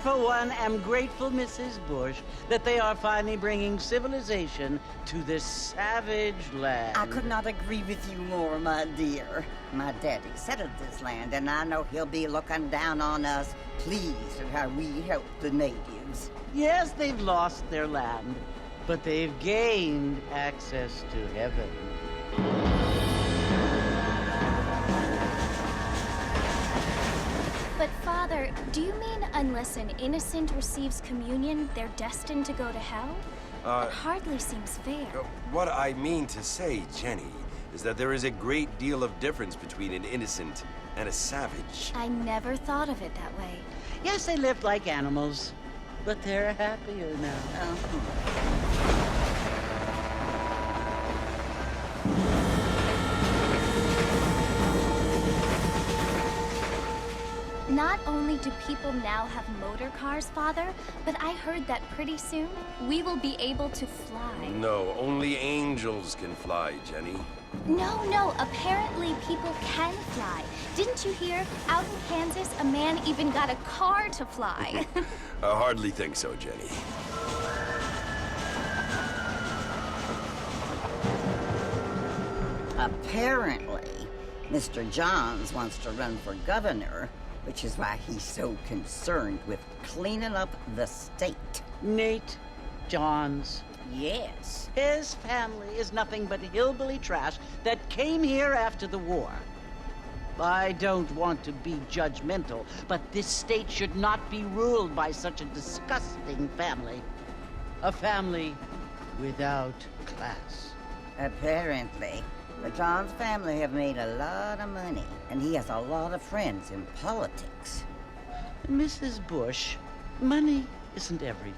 for one, am grateful, Mrs. Bush, that they are finally bringing civilization to this savage land. I could not agree with you more, my dear. My daddy settled this land, and I know he'll be looking down on us, pleased at how we help the natives. Yes, they've lost their land, but they've gained access to heaven. But Father, do you mean unless an innocent receives communion, they're destined to go to hell? That hardly seems fair. What I mean to say, Jenny, is that there is a great deal of difference between an innocent and a savage. I never thought of it that way. Yes, they lived like animals, but they're happier now. Not only do people now have motor cars, Father, but I heard that pretty soon we will be able to fly. No, only angels can fly, Jenny. No, apparently people can fly. Didn't you hear? Out in Kansas, a man even got a car to fly. I hardly think so, Jenny. Apparently, Mr. Johns wants to run for governor, which is why he's so concerned with cleaning up the state. Nate Johns. Yes. His family is nothing but hillbilly trash that came here after the war. I don't want to be judgmental, but this state should not be ruled by such a disgusting family. A family without class. Apparently. The Johns family have made a lot of money, and he has a lot of friends in politics. Mrs. Bush, money isn't everything.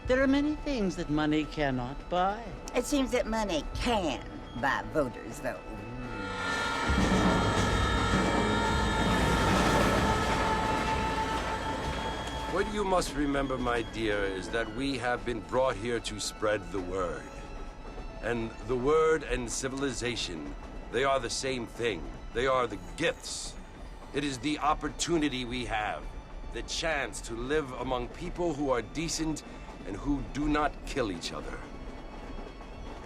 There are many things that money cannot buy. It seems that money can buy voters, though. What you must remember, my dear, is that we have been brought here to spread the word. And the word and civilization, they are the same thing. They are the gifts. It is the opportunity we have, the chance to live among people who are decent and who do not kill each other,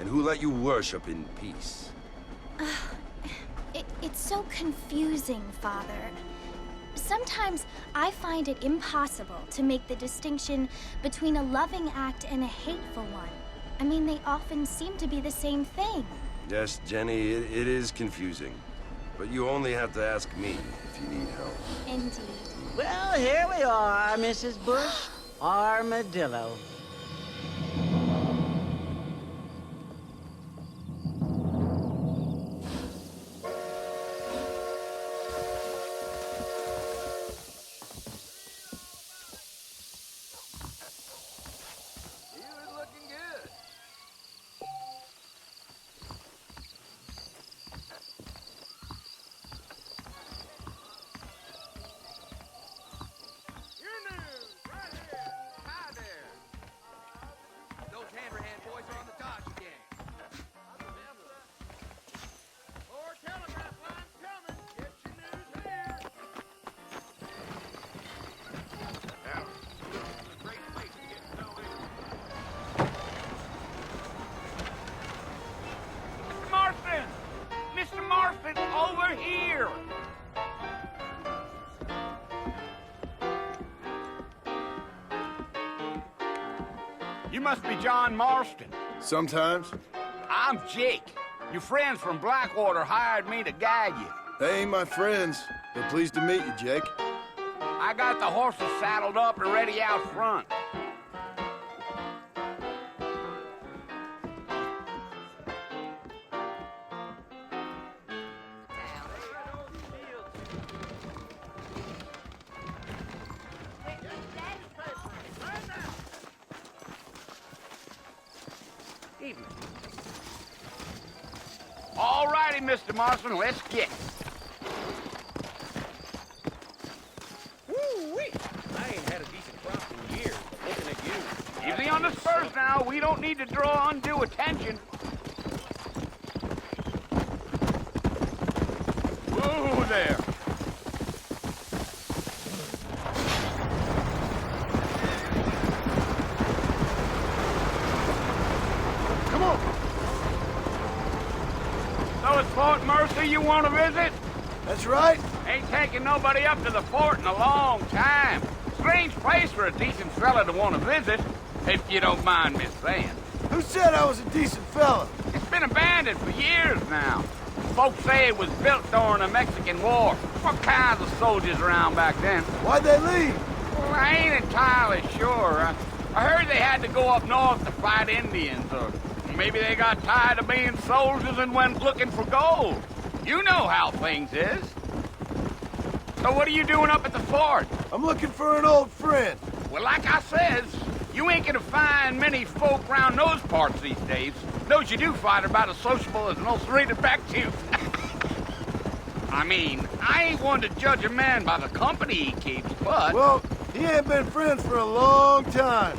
and who let you worship in peace. It's so confusing, Father. Sometimes I find it impossible to make the distinction between a loving act and a hateful one. I mean, they often seem to be the same thing. Yes, Jenny, it is confusing. But you only have to ask me if you need help. Indeed. Well, here we are, Mrs. Bush. Armadillo. Mr. Marston, over here! You must be John Marston. Sometimes. I'm Jake. Your friends from Blackwater hired me to guide you. They ain't my friends, but pleased to meet you, Jake. I got the horses saddled up and ready out front. All righty, Mr. Marston, let's get. Woo-wee! I ain't had a decent crop in years, but looking at you... Easy on the spurs now. We don't need to draw undue attention. Whoa there. Mercer you want to visit? That's right. Ain't taking nobody up to the fort in a long time. Strange place for a decent fella to want to visit, if you don't mind me saying. Who said I was a decent fella? It's been abandoned for years now. Folks say it was built during the Mexican War. What kinds of soldiers around back then? Why'd they leave? Well, I ain't entirely sure. I heard they had to go up north to fight Indians, or maybe they got tired of being soldiers and went looking for gold. You know how things is. So what are you doing up at the fort? I'm looking for an old friend. Well, like I says, you ain't gonna find many folk round those parts these days. Those you do find are about as sociable as an ulcerated back tooth. I mean, I ain't one to judge a man by the company he keeps, but... Well, he ain't been friends for a long time.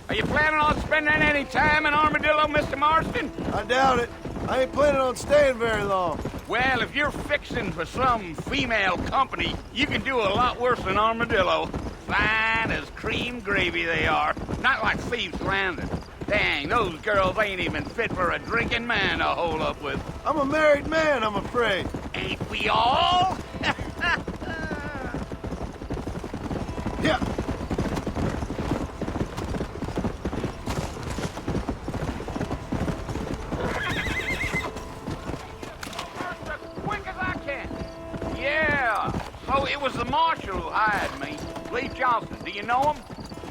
Are you planning on spending any time in Armadillo, Mr. Marston? I doubt it. I ain't planning on staying very long. Well, if you're fixing for some female company, you can do a lot worse than Armadillo. Fine as cream gravy they are. Not like Thieves' Landing. Dang, those girls ain't even fit for a drinking man to hold up with. I'm a married man, I'm afraid. Ain't we all? Yeah. Quick as I can. Yeah. So it was the marshal who hired me. Lee Johnson. Do you know him?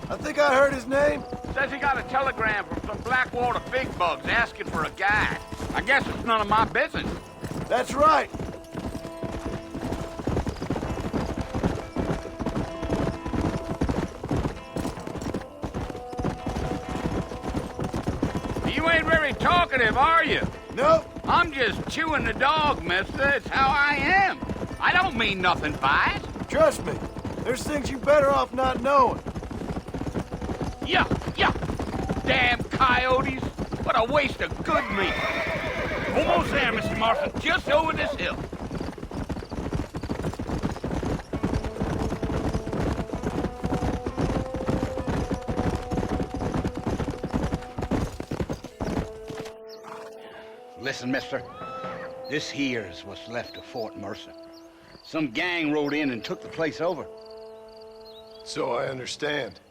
I think I heard his name. Says he got a telegram from some Blackwater big bugs asking for a guide. I guess it's none of my business. That's right. You ain't very talkative, are you? Nope. I'm just chewing the dog, mister. It's how I am. I don't mean nothing by it. Trust me. There's things you better off not knowing. Yeah. Damn coyotes. What a waste of good meat. Almost there, Mr. Marston. Just over this hill. Listen, mister. This here's what's left of Fort Mercer. Some gang rode in and took the place over. So I understand.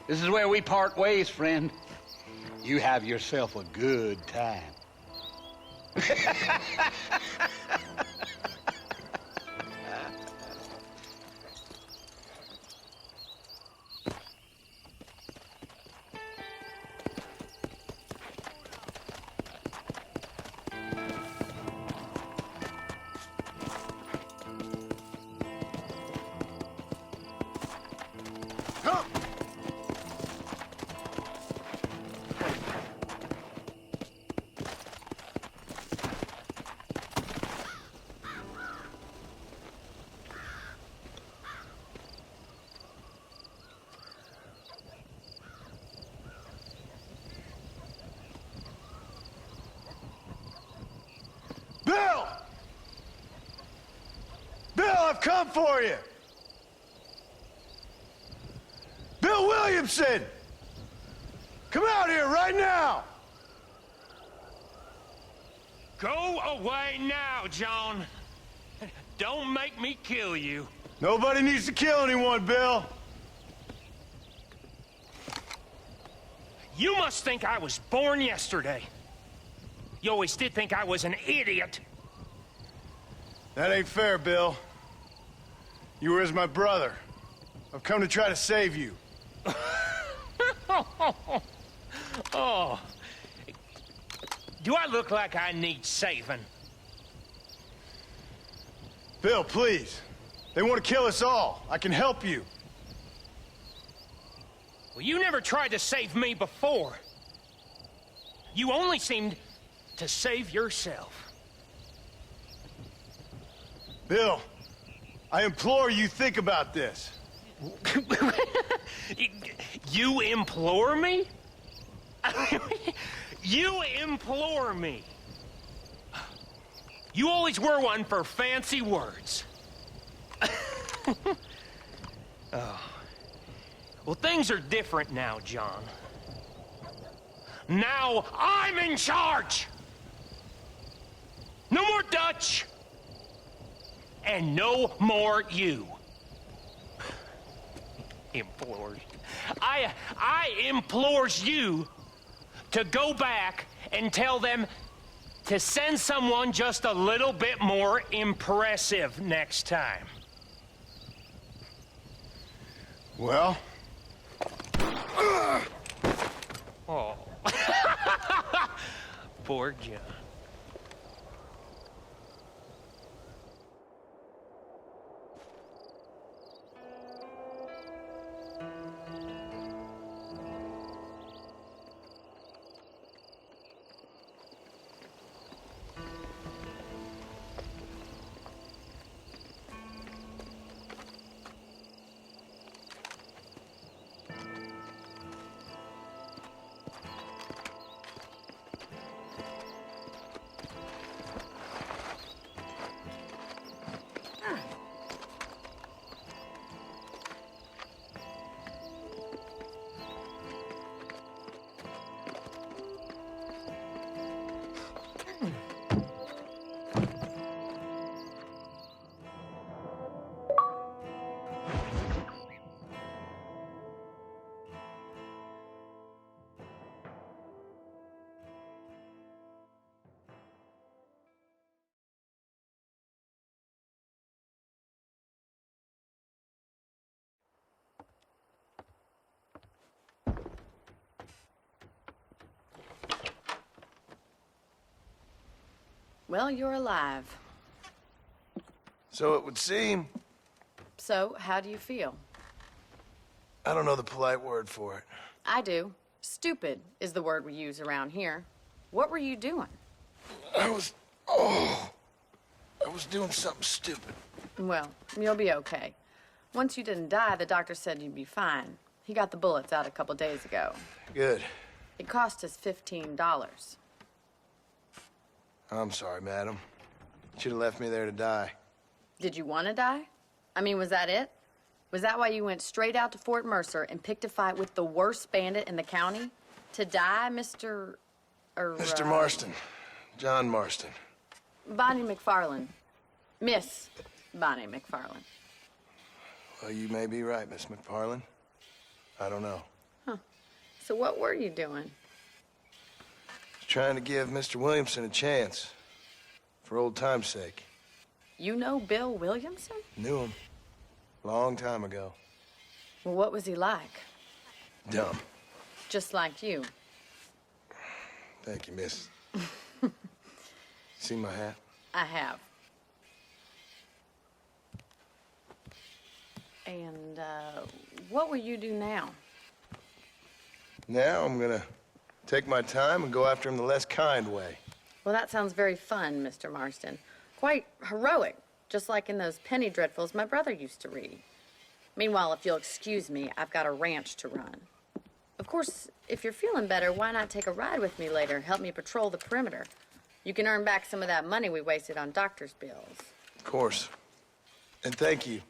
This is where we part ways, friend. You have yourself a good time. Come! Bill! Bill, I've come for you! Bill Williamson! Come out here right now! Go away now, John. Don't make me kill you. Nobody needs to kill anyone, Bill. You must think I was born yesterday. You always did think I was an idiot. That ain't fair, Bill. You were as my brother. I've come to try to save you. Oh. Do I look like I need saving? Bill, please. They want to kill us all. I can help you. Well, you never tried to save me before. You only seemed to save yourself. Bill, I implore you think about this. You implore me? You implore me. You always were one for fancy words. Well, things are different now, John. Now I'm in charge! No more Dutch! And no more you. Implores. I implores you to go back and tell them to send someone just a little bit more impressive next time. Well? Oh. Poor John. Well, you're alive. So it would seem. So, how do you feel? I don't know the polite word for it. I do. Stupid is the word we use around here. What were you doing? I was doing something stupid. Well, you'll be okay. Once you didn't die, the doctor said you'd be fine. He got the bullets out a couple days ago. Good. It cost us $15. I'm sorry, madam. Should have left me there to die. Did you want to die? I mean, was that it? Was that why you went straight out to Fort Mercer and picked a fight with the worst bandit in the county? To die, Mr. Mr. Marston. John Marston. Bonnie McFarland. Miss Bonnie McFarland. Well, you may be right, Miss McFarland. I don't know. Huh. So what were you doing? Trying to give Mr. Williamson a chance. For old time's sake. You know Bill Williamson? Knew him. Long time ago. Well, what was he like? Dumb. Just like you. Thank you, miss. See my hat? I have. And, what will you do now? Now I'm gonna take my time and go after him the less kind way. Well, that sounds very fun, Mr. Marston. Quite heroic, just like in those penny dreadfuls my brother used to read. Meanwhile, if you'll excuse me, I've got a ranch to run. Of course, if you're feeling better, why not take a ride with me later and help me patrol the perimeter? You can earn back some of that money we wasted on doctor's bills. Of course. And thank you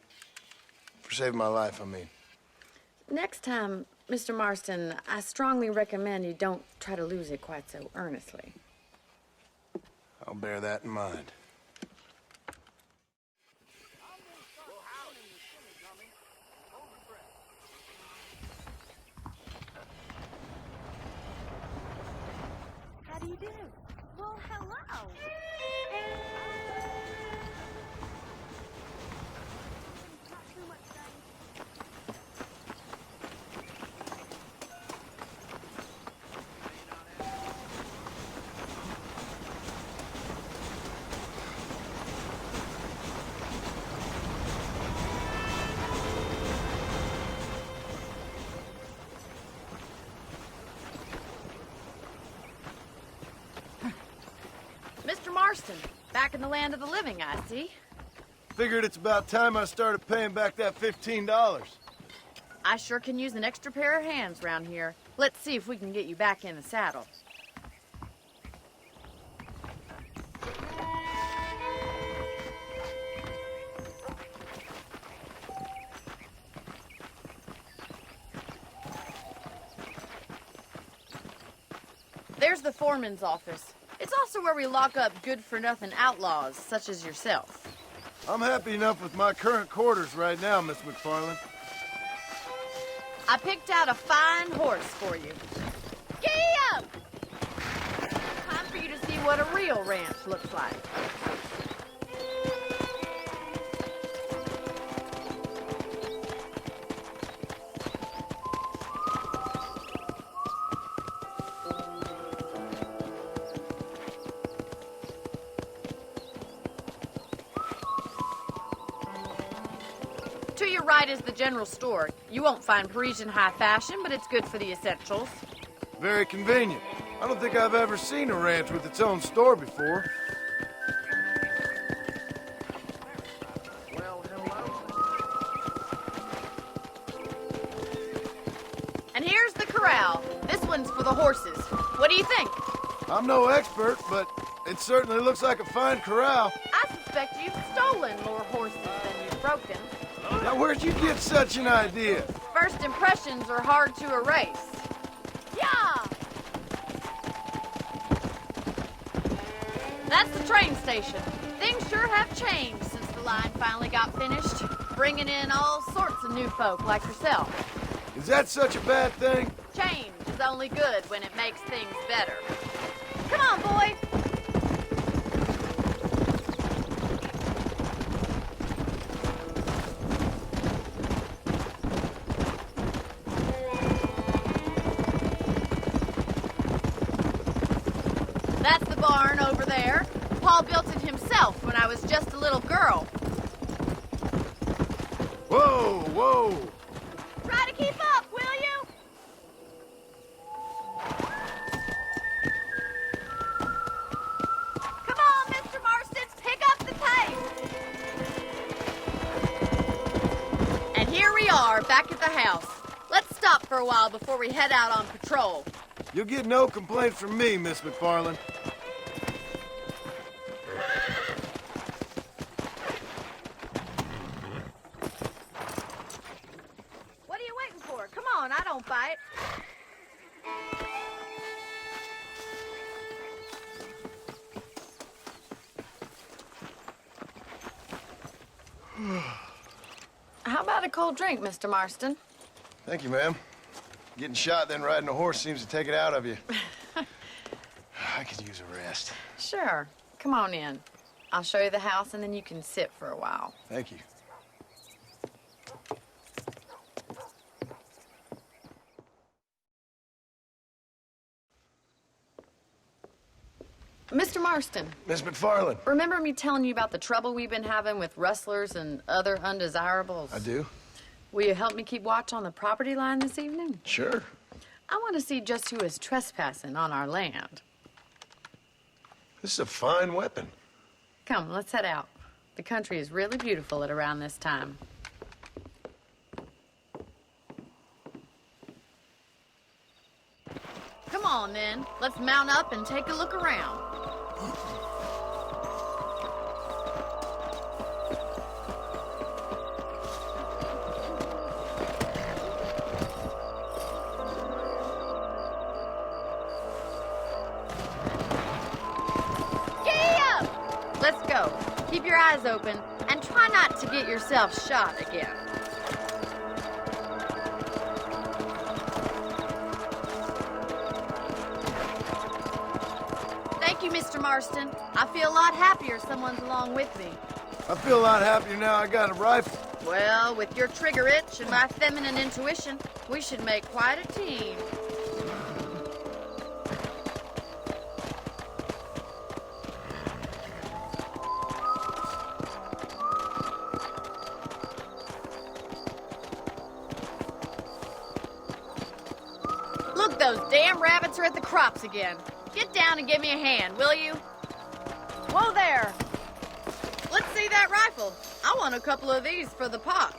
for saving my life, I mean. Next time, Mr. Marston, I strongly recommend you don't try to lose it quite so earnestly. I'll bear that in mind. How do you do? Well, hello. Mr. Marston, back in the land of the living, I see. Figured it's about time I started paying back that $15. I sure can use an extra pair of hands round here. Let's see if we can get you back in the saddle. There's the foreman's office. It's also where we lock up good-for-nothing outlaws, such as yourself. I'm happy enough with my current quarters right now, Miss McFarland. I picked out a fine horse for you. Giddy up! Time for you to see what a real ranch looks like. To your right is the general store. You won't find Parisian high fashion, but it's good for the essentials. Very convenient. I don't think I've ever seen a ranch with its own store before. Well, hello. And here's the corral. This one's for the horses. What do you think? I'm no expert, but it certainly looks like a fine corral. I suspect you've stolen more horses than you've broken. Now, where'd you get such an idea? First impressions are hard to erase. Yeah! That's the train station. Things sure have changed since the line finally got finished, bringing in all sorts of new folk like yourself. Is that such a bad thing? Change is only good when it makes things better. Come on, boy! That's the barn over there. Paul built it himself when I was just a little girl. Whoa, whoa! Try to keep up, will you? Come on, Mr. Marston, pick up the pace. And here we are, back at the house. Let's stop for a while before we head out on patrol. You'll get no complaints from me, Miss McFarland. What are you waiting for? Come on, I don't bite. How about a cold drink, Mr. Marston? Thank you, ma'am. Getting shot, then riding a horse seems to take it out of you. I could use a rest. Sure. Come on in. I'll show you the house, and then you can sit for a while. Thank you. Mr. Marston, Miss McFarland. remember me telling you about the trouble we've been having with rustlers and other undesirables? I do. Will you help me keep watch on the property line this evening? Sure. I want to see just who is trespassing on our land. This is a fine weapon. Come, let's head out. The country is really beautiful at around this time. Come on, then. Let's mount up and take a look around. Let's go. Keep your eyes open and try not to get yourself shot again. Thank you, Mr. Marston. I feel a lot happier someone's along with me. I feel a lot happier now I got a rifle. Well, with your trigger itch and my feminine intuition, we should make quite a team. Look, those damn rabbits are at the crops again. Get down and give me a hand, will you? Whoa there! Let's see that rifle. I want a couple of these for the pot.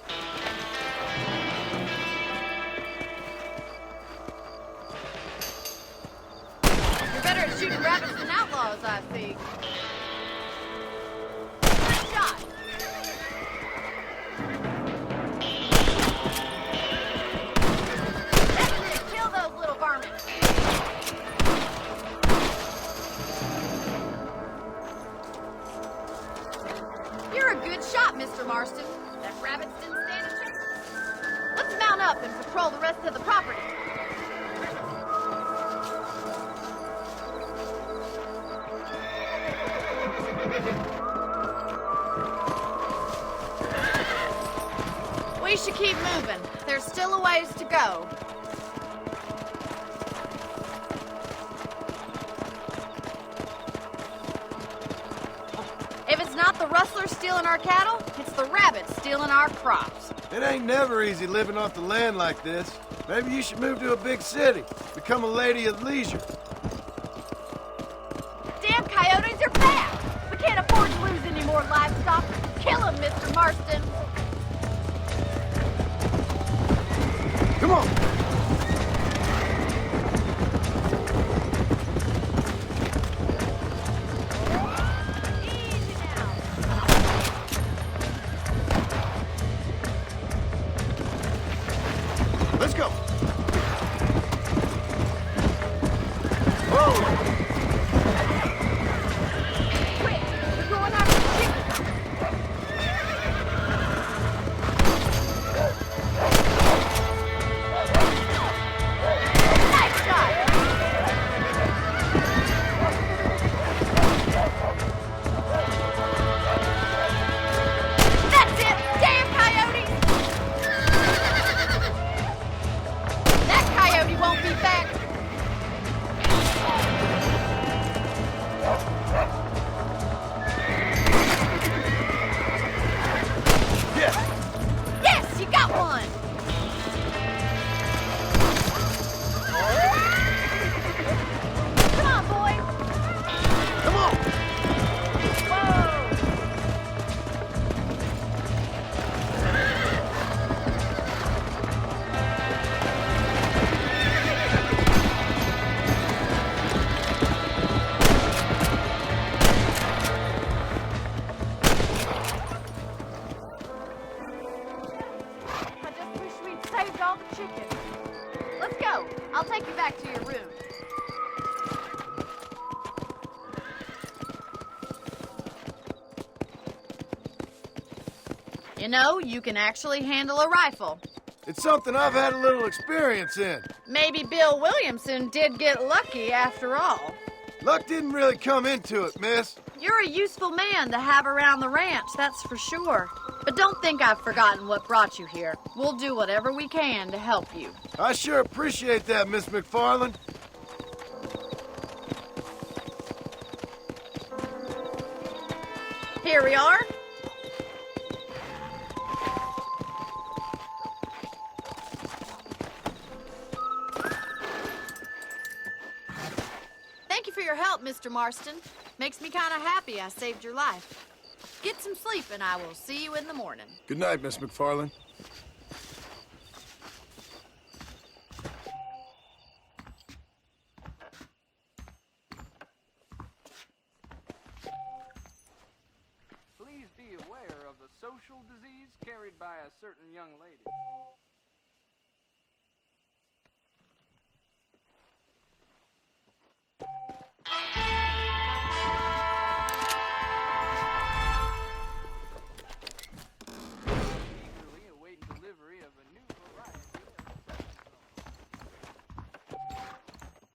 You're better at shooting rabbits than outlaws, I see. Good shot. Kill those little varmints. up and patrol the rest of the property. We should keep moving. There's still a ways to go. If it's not the rustlers stealing our cattle, it's the rabbits stealing our crops. It ain't never easy living off the land like this. Maybe you should move to a big city. Become a lady of leisure. Damn coyotes are back! We can't afford to lose any more livestock. Kill them, Mr. Marston. Come on! Easy now. Let's go! Whoa! Quick, we're going after the chickens. Nice shot! That's it! Damn coyotes! That coyote won't be back! Yes! Yes, you got one! Come on, boy! Come on! Whoa! I just wish we'd saved all the chickens. Let's go. I'll take you back to your room. You know, you can actually handle a rifle. It's something I've had a little experience in. Maybe Bill Williamson did get lucky after all. Luck didn't really come into it, miss. You're a useful man to have around the ranch, that's for sure. But don't think I've forgotten what brought you here. We'll do whatever we can to help you. I sure appreciate that, Miss McFarland. Here we are. Thank you for your help, Mr. Marston. Makes me kind of happy I saved your life. Get some sleep and I will see you in the morning. Good night, Miss McFarland. Please be aware of the social disease carried by a certain young lady.